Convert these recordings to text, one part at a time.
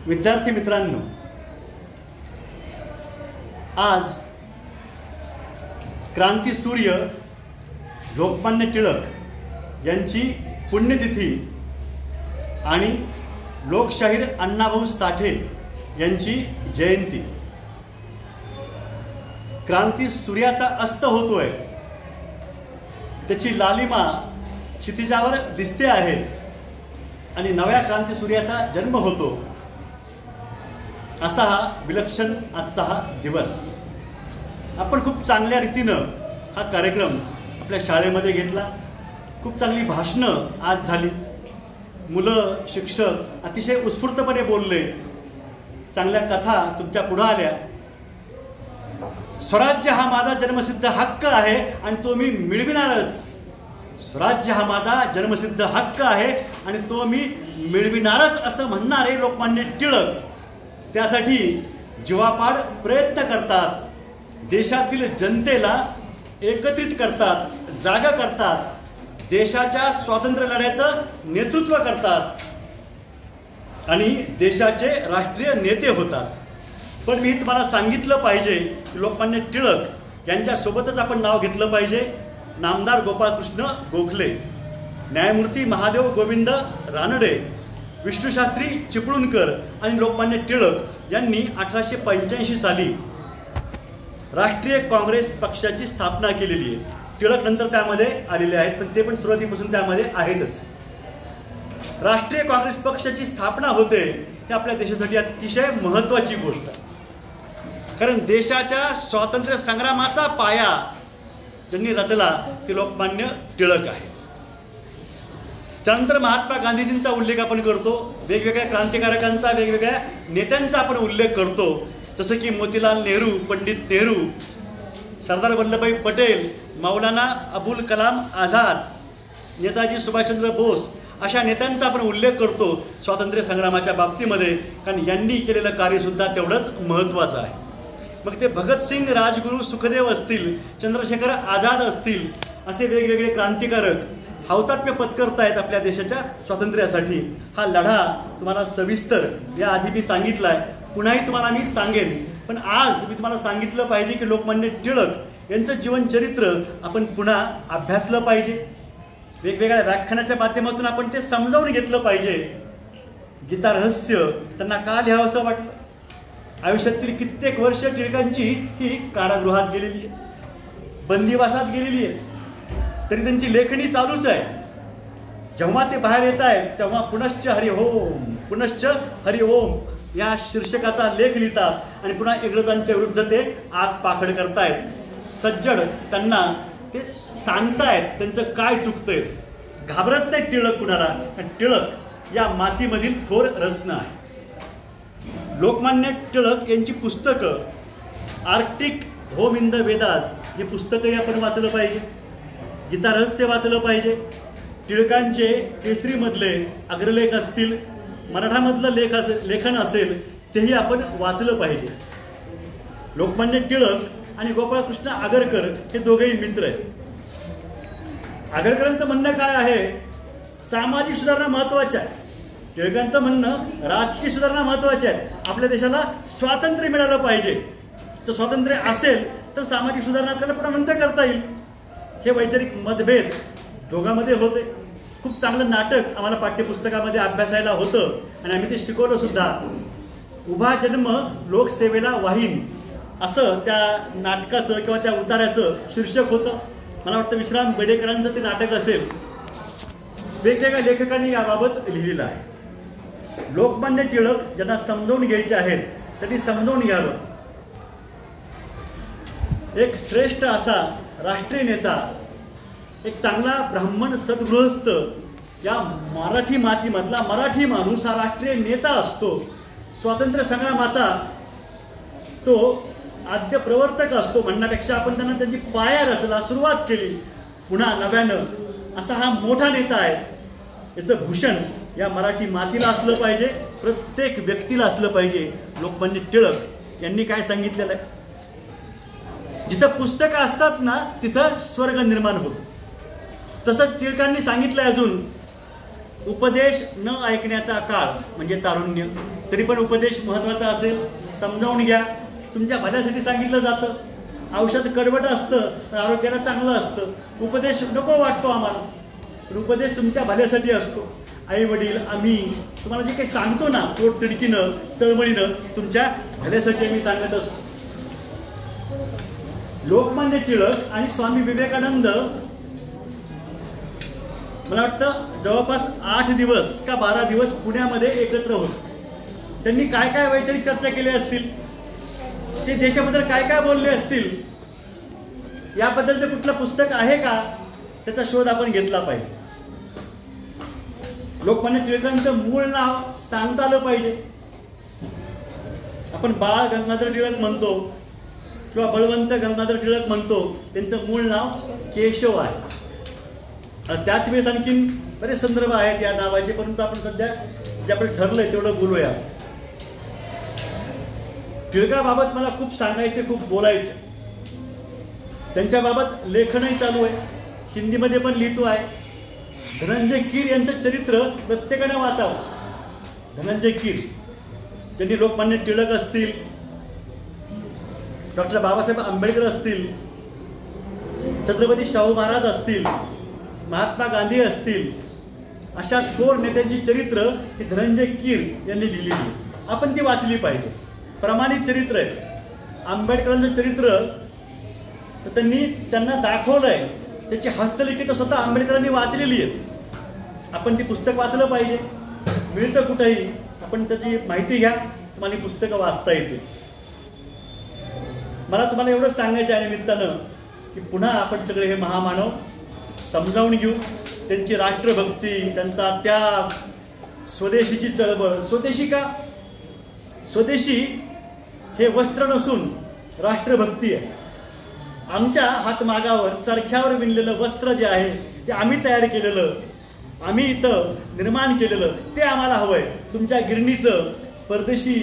विद्यार्थी मित्रांनो, आज क्रांतीसूर्य लोकमान्य टिळक यांची पुण्यतिथी आणि लोकशाहीर अण्णाभाऊ साठे यांची जयंती. क्रांती सूर्याचा अस्त होतोय, त्याची लालिमा क्षितिजावर दिसते आहे आणि नव्या क्रांती सूर्याचा जन्म होतो. असा हा विलक्षण आजचा हा दिवस. आपण खूप चांगल्या रीतीनं हा कार्यक्रम आपल्या शाळेमध्ये घेतला. खूप चांगली भाषणं आज झाली. मुलं, शिक्षक अतिशय उत्स्फूर्तपणे बोलले. चांगल्या कथा तुमच्या पुढे आल्या. स्वराज्य हा माझा जन्मसिद्ध हक्क आहे आणि तो मी मिळविणारच. स्वराज्य हा माझा जन्मसिद्ध हक्क आहे आणि तो मी मिळविणारच असं म्हणणारे लोकमान्य टिळक त्यासाठी जीवापाड प्रयत्न करतात. देशातील जनतेला एकत्रित करतात, जागा करतात, देशाच्या स्वातंत्र्य लढ्याचं नेतृत्व करतात आणि देशाचे राष्ट्रीय नेते होतात. पण मी तुम्हाला सांगितलं पाहिजे की लोकमान्य टिळक यांच्यासोबतच आपण नाव घेतलं पाहिजे. नामदार गोपाळकृष्ण गोखले, न्यायमूर्ती महादेव गोविंद रानडे, विष्णुशास्त्री चिपळूणकर आणि लोकमान्य टिळक यांनी 1885 साली राष्ट्रीय काँग्रेस पक्षाची स्थापना केलेली आहे. टिळक नंतर त्यामध्ये आलेले आहेत, पण ते पण सुरुवातीपासून त्यामध्ये आहेतच. राष्ट्रीय काँग्रेस पक्षाची स्थापना होते हे आपल्या देशासाठी अतिशय महत्त्वाची गोष्ट आहे. कारण देशाच्या स्वातंत्र्य संग्रामाचा पाया ज्यांनी रचला ते लोकमान्य टिळक आहे. त्यानंतर महात्मा गांधीजींचा उल्लेख आपण करतो. वेगवेगळ्या क्रांतिकारकांचा, वेगवेगळ्या नेत्यांचा आपण उल्लेख करतो. जसं की मोतीलाल नेहरू, पंडित नेहरू, सरदार वल्लभभाई पटेल, मौलाना अबुल कलाम आझाद, नेताजी सुभाषचंद्र बोस अशा नेत्यांचा आपण उल्लेख करतो स्वातंत्र्य संग्रामाच्या बाबतीमध्ये. कारण यांनी केलेलं कार्यसुद्धा तेवढंच महत्त्वाचं आहे. मग ते भगतसिंग, राजगुरू, सुखदेव असतील, चंद्रशेखर आझाद असतील, असे वेगवेगळे क्रांतिकारक हौतात्म्य पत्करतायत आपल्या देशाच्या स्वातंत्र्यासाठी. हा लढा तुम्हाला सविस्तर याआधी मी सांगितला आहे, पुन्हाही तुम्हाला मी सांगेन. पण आज मी तुम्हाला सांगितलं पाहिजे की लोकमान्य टिळक यांचं जीवनचरित्र आपण पुन्हा अभ्यासलं पाहिजे. वेगवेगळ्या व्याख्यानाच्या माध्यमातून आपण ते समजावून घेतलं पाहिजे. गीता रहस्य त्यांना का लिहावंसं वाटलं? आयुष्यातील कित्येक वर्ष टिळकांची ही कारागृहात गेलेली आहे, बंदिवासात गेलेली आहे, तरी त्यांची लेखणी चालूच आहे. जेव्हा ते बाहेर येत आहेत तेव्हा पुनश्च हरि ओम, पुनश्च हरि ओम या शीर्षकाचा लेख लिहितात आणि पुन्हा इंग्रजांच्या विरुद्ध ते आग पाखड करतायत. सज्जड त्यांना ते सांगतायत त्यांचं काय चुकतंय. घाबरत नाही टिळक कुणाला. टिळक या मातीमधील थोर रत्न आहे. लोकमान्य टिळक यांची पुस्तकं, Arctic home in the Vedas हे पुस्तकही आपण वाचलं पाहिजे. गीता रहस्य वाचलं पाहिजे. टिळकांचे केसरीमधले अग्रलेख असतील, मराठामधलं लेखन असेल तेही आपण वाचलं पाहिजे. लोकमान्य टिळक आणि गोपाळकृष्ण आगरकर हे दोघेही मित्र आहेत. आगरकरांचं म्हणणं काय आहे? सामाजिक सुधारणा महत्त्वाच्या आहे. टिळकांचं म्हणणं राजकीय सुधारणा महत्त्वाच्या आहेत. आपल्या देशाला स्वातंत्र्य मिळालं पाहिजे. जर स्वातंत्र्य असेल तर सामाजिक सुधारणा आपल्याला पुन्हा नंतर करता येईल. हे वैचारिक मतभेद दोघांमध्ये होते. खूप चांगलं नाटक आम्हाला पाठ्यपुस्तकामध्ये अभ्यासायला होतं आणि आम्ही ते शिकवलं सुद्धा. उभा जन्म लोकसेवेला वाहीन असं त्या नाटकाचं किंवा त्या उतार्याचं शीर्षक होतं. मला वाटतं विश्राम बेडेकरांचं ते नाटक असेल. वेगवेगळ्या लेखकांनी याबाबत लिहिलेलं आहे. लोकमान्य टिळक ज्यांना समजावून घ्यायचे आहेत त्यांनी समजावून घ्यावं. एक श्रेष्ठ असा राष्ट्रीय नेता, एक चांगला ब्राह्मण सद्गृहस्थ, या मराठी मातीमधला मराठी माणूस हा राष्ट्रीय नेता असतो. स्वातंत्र्य संग्रामाचा तो आद्य प्रवर्तक असतो म्हणण्यापेक्षा आपण त्यांना त्यांची पाया रचला, सुरुवात केली पुन्हा नव्यानं, असा हा मोठा नेता आहे. याचं भूषण या मराठी मातीला असलं पाहिजे, प्रत्येक व्यक्तीला असलं पाहिजे. लोकमान्य टिळक यांनी काय सांगितलेलं आहे? जिथं पुस्तकं असतात ना तिथं स्वर्ग निर्माण होतो. तसंच टिळकांनी सांगितलं अजून उपदेश न ऐकण्याचा काळ म्हणजे तारुण्य. तरी पण उपदेश महत्त्वाचा असेल, समजावून घ्या. तुमच्या भल्यासाठी सांगितलं जातं. औषध कडवट असतं पण आरोग्याला चांगलं असतं. उपदेश नको वाटतो आम्हाला, पण उपदेश तुमच्या भल्यासाठी असतो. आई वडील आम्ही तुम्हाला जे काही सांगतो ना, पोट तिडकीनं तळमळीनं तुमच्या भल्यासाठी आम्ही सांगत असतो. लोकमान्य टिळक आणि स्वामी विवेकानंद मला वाटतं जवळपास 8 दिवस का 12 दिवस पुण्यामध्ये एकत्र होते. त्यांनी काय काय वैचारिक चर्चा केली असतील, ते देशाबद्दल काय काय बोलले असतील, याबद्दलचं कुठलं पुस्तक आहे का, त्याचा शोध आपण घेतला पाहिजे. लोकमान्य टिळकांचं मूळ नाव सांगता आलं पाहिजे. आपण बाळ गंगाधर टिळक म्हणतो किंवा बळवंत गंगाधर टिळक म्हणतो, त्यांचं मूळ नाव केशव आहे. त्याच वेळेस आणखीन बरेच संदर्भ आहेत या नावाचे, परंतु आपण सध्या जे आपण ठरलंय तेवढं बोलूया. टिळकाबाबत मला खूप सांगायचे, खूप बोलायचे. त्यांच्याबाबत लेखनही चालू आहे, हिंदीमध्ये पण लिहितो आहे. धनंजय कीर यांचं चरित्र प्रत्येकाने वाचावं. धनंजय कीर ज्यांनी लोकमान्य टिळक असतील, डॉक्टर बाबासाहेब आंबेडकर असतील, छत्रपती शाहू महाराज असतील, महात्मा गांधी असतील, अशा थोर नेत्यांची चरित्र ही धनंजय कीर यांनी लिहिलेली आहेत. आपण ती वाचली पाहिजे. प्रमाणित चरित्र आहे. आंबेडकरांचं चरित्र तर त्यांना दाखवलं आहे, त्याची हस्तलिखित स्वतः आंबेडकरांनी वाचलेली आहेत. आपण ती पुस्तक वाचलं पाहिजे. मिळतं कुठंही, आपण त्याची माहिती घ्या, तुम्हाला ही पुस्तकं वाचता येतील. मला तुम्हाला एवढंच सांगायचं आहे निमित्तानं की पुन्हा आपण सगळे हे महामानव समजावून घेऊ. त्यांची राष्ट्रभक्ती, त्यांचा त्याग, स्वदेशीची चळवळ. स्वदेशी का? स्वदेशी हे वस्त्र नसून राष्ट्रभक्ती आहे. आमच्या हातमागावर चरख्यावर विणलेलं वस्त्र जे आहे ते आम्ही तयार केलेलं, आम्ही इथं निर्माण केलेलं, ते आम्हाला हवं आहे. तुमच्या गिरणीचं, परदेशी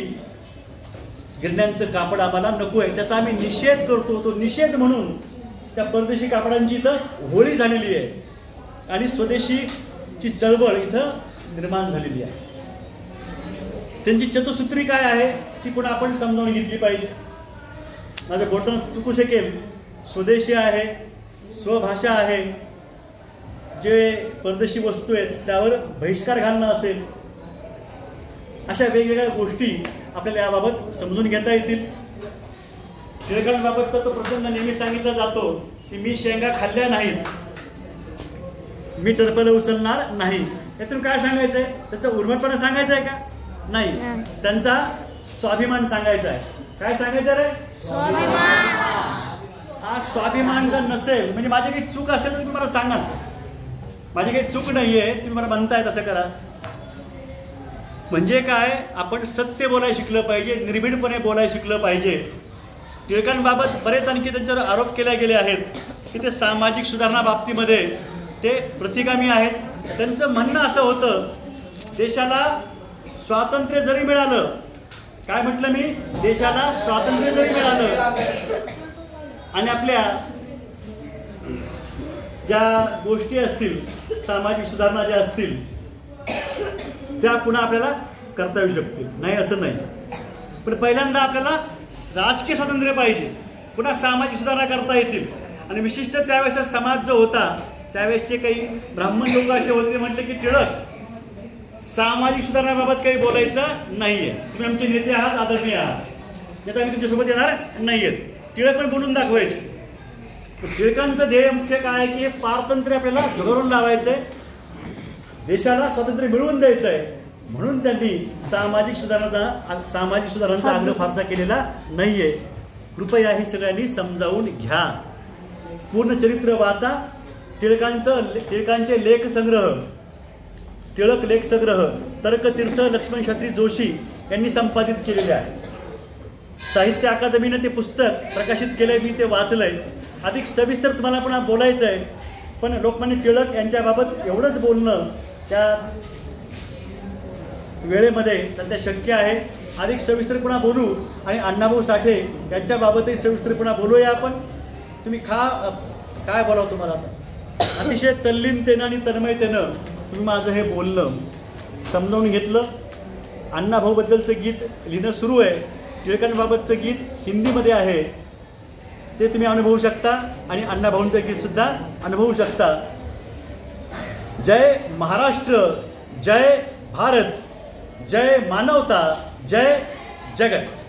गिरण्यांचं कापड आम्हाला नको आहे. त्याचा आम्ही निषेध करतो. तो निषेध म्हणून त्या परदेशी कापडांची इथं होळी झालेली आहे आणि स्वदेशीची चळवळ इथं निर्माण झालेली आहे. त्यांची चतुसूत्री काय आहे ती पुन्हा आपण समजावून घेतली पाहिजे. माझं बोलताना चुकू शकेल. स्वदेशी आहे, स्वभाषा आहे, जे परदेशी वस्तू आहेत त्यावर बहिष्कार घालणं असेल, अशा वेगवेगळ्या गोष्टी आपल्याला याबाबत समजून घेता येतील. टिळकांबाबतचा तो प्रसंग नेहमी सांगितला जातो की मी शेंगा खाल्ल्या नाहीत, मी टरफलं उचलणार नाही. यातून काय सांगायचं आहे? त्याचा उर्मटपणा सांगायचा आहे का? नाही. त्यांचा स्वाभिमान सांगायचा आहे. काय सांगायचं रे? स्वाभिमान. हा स्वाभिमान जर नसेल, म्हणजे माझी काही चूक असेल तर तुम्ही मला सांगा. माझी काही चूक नाही आहे, तुम्ही मला म्हणताय तसं करा. म्हणजे काय? आपण सत्य बोलायला शिकलं पाहिजे, निर्भीडपणे बोलायला शिकलं पाहिजे. टिळकांबाबत बरेच आणखी त्यांच्यावर आरोप केले गेले आहेत की ते सामाजिक सुधारणा बाबतीमध्ये ते प्रतिगामी आहेत. त्यांचं म्हणणं असं होतं, देशाला स्वातंत्र्य जरी मिळालं, काय म्हटलं मी, देशाला स्वातंत्र्य जरी मिळालं आणि आपल्या ज्या गोष्टी असतील, सामाजिक सुधारणा ज्या असतील त्या पुन्हा आपल्याला करता येऊ शकतील. नाही असं नाही, पण पहिल्यांदा आपल्याला राजकीय स्वातंत्र्य पाहिजे, पुन्हा सामाजिक सुधारणा करता येतील. आणि विशिष्ट त्यावेळेचा समाज जो होता, त्यावेळेसचे काही ब्राह्मण लोक असे होते, म्हटले की टिळक सामाजिक सुधारणाबाबत काही बोलायचं नाहीये, तुम्ही आमचे नेते आहात, आदरणीय आहात, यात आम्ही तुमच्यासोबत येणार नाहीयेत. टिळक पण बोलून दाखवायचे. टिळकांचं ध्येय मुख्य काय आहे की हे पारतंत्र्य आपल्याला झुगारून लावायचंय, देशाला स्वातंत्र्य मिळवून द्यायचं आहे. म्हणून त्यांनी सामाजिक सुधारणांचा आग्रह फारसा केलेला नाहीये. कृपया हे सगळ्यांनी समजावून घ्या. पूर्ण चरित्र वाचा. टिळकांचे लेखसंग्रह, टिळक लेखसंग्रह तर्कतीर्थ लक्ष्मण शास्त्री जोशी यांनी संपादित केलेले आहे. साहित्य अकादमीनं ते पुस्तक प्रकाशित केलंय, मी ते वाचलंय. अधिक सविस्तर तुम्हाला पुन्हा बोलायचं आहे, पण लोकमान्य टिळक यांच्याबाबत एवढंच बोलणं त्या वेळेमध्ये सध्या शक्य आहे. अधिक सविस्तर पुन्हा बोलू आणि अण्णाभाऊ साठे यांच्याबाबतही सविस्तर पुन्हा बोलूया आपण. तुम्ही काय बोलावं तुम्हाला, अतिशय तल्लीनतेनं आणि तन्मयतेनं तुम्ही माझं हे बोलणं समजावून घेतलं. अण्णाभाऊबद्दलचं गीत लिहिणं सुरू आहे. टिळकांबाबतचं गीत हिंदीमध्ये आहे, ते तुम्ही अनुभवू शकता आणि अण्णाभाऊंचं गीतसुद्धा अनुभवू शकता. जय महाराष्ट्र, जय भारत, जय मानवता, जय जगत.